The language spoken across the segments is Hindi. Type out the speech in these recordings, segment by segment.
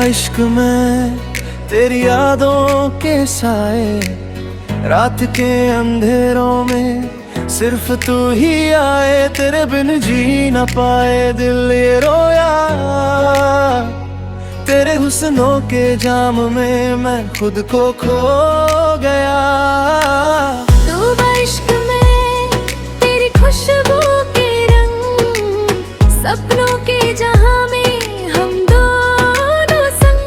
इश्क में तेरी यादों के साए, रात के अंधेरों में सिर्फ तू ही आए। तेरे बिन जी न पाए दिल ये रोया, तेरे हुस्नों के जाम में मैं खुद को खो गया। डूबा इश्क में तेरी खुशबू के रंग, सपनों के जहां में हम दोनों संग।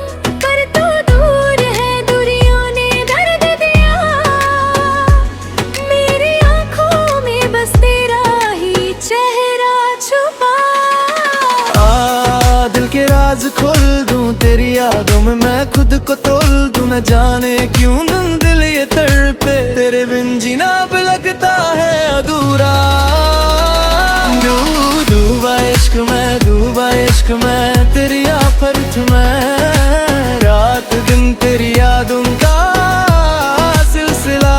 पर तू दूर है, दूरियों ने दर्द दिया, मेरी आंखों में बस तेरा ही चेहरा छुपा। दिल के राज खोल दूं तेरी यादों में मैं खुद को तोल दूं। न जाने क्यों दिल ये तड़पे, तेरे बिन जीना अब लगता है अधूरा। डूबा इश्क में, डूबा इश्क में तेरी आफत में, रात दिन तेरी यादों का सिलसिला।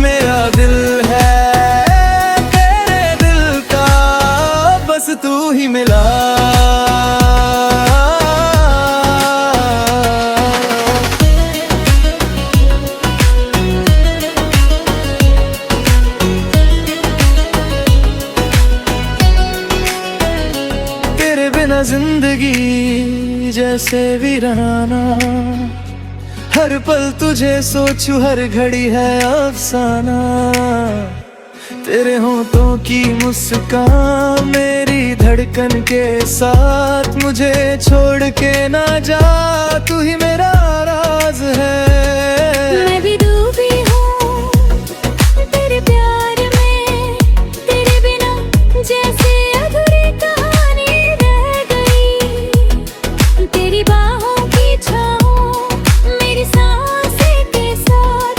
मेरा दिल है तेरे दिल का, बस तू ही मिला। जिंदगी जैसे वीराना, हर पल तुझे सोचूं हर घड़ी है अफसाना। तेरे होठों की मुस्कान मेरी धड़कन के साथ, मुझे छोड़ के ना जा, तू ही मेरा राज है। मैं भी डूबी हूँ तेरे प्यार में, तेरे बिना जैसे अधूरी कहानी रह गई। तेरी बाहों की छाँव मेरी सांसें के साथ,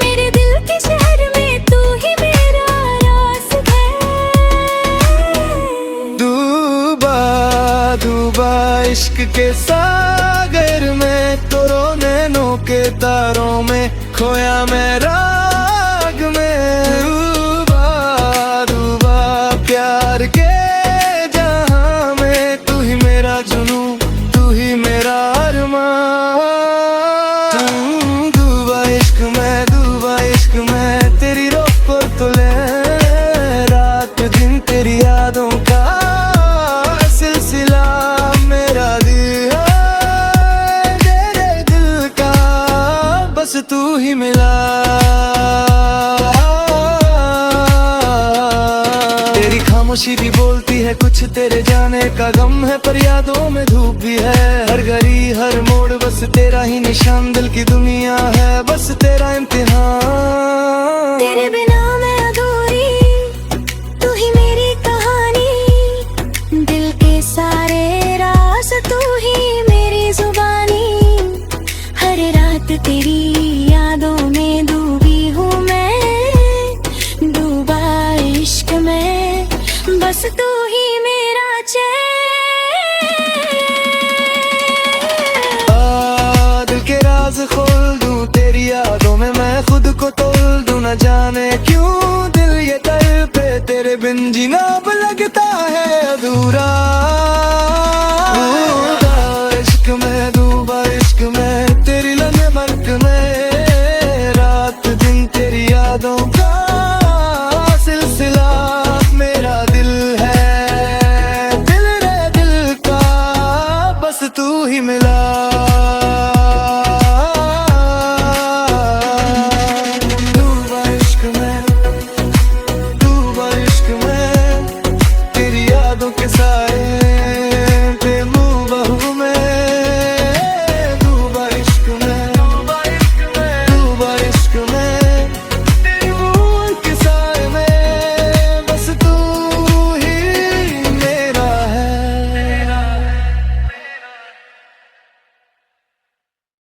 मेरे दिल के शहर में तू ही मेरा राज है। डूबा डूबा इश्क के सागर में, तो नैनों के तारों में खोया मैं राग में। डूबा डूबा प्यार के जहां में, तू ही मेरा जुनूं, तू ही मेरा अरमान। डूबा इश्क में, डूबा इश्क में तेरी रोक को तुले, रात दिन तेरी यादों का सिलसिला। मेरा दिल है तेरे दिल का, बस तू ही मिला। तेरी खामोशी भी बोलती है कुछ, तेरे जाने का गम है पर यादों में धूप भी है। हर घड़ी हर मोड़ बस तेरा ही निशान, दिल की दुनिया है बस तेरा इम्तिहान। तेरे बिना मैं अधूरी, तू ही मेरी कहानी, दिल के सारे राज तू ही मेरी जुबानी। हर रात तेरी यादों में डूबी हूँ मैं, डूबा इश्क में, बस तू ही मेरा चैन। दिल के राज खोल दूं तेरी यादों में मैं खुद को तोल दूं। न जाने क्यों दिल ये तड़पे, तेरे बिन जीना अब लगता है अधूरा। डूबा इश्क में, डूबा इश्क में तेरी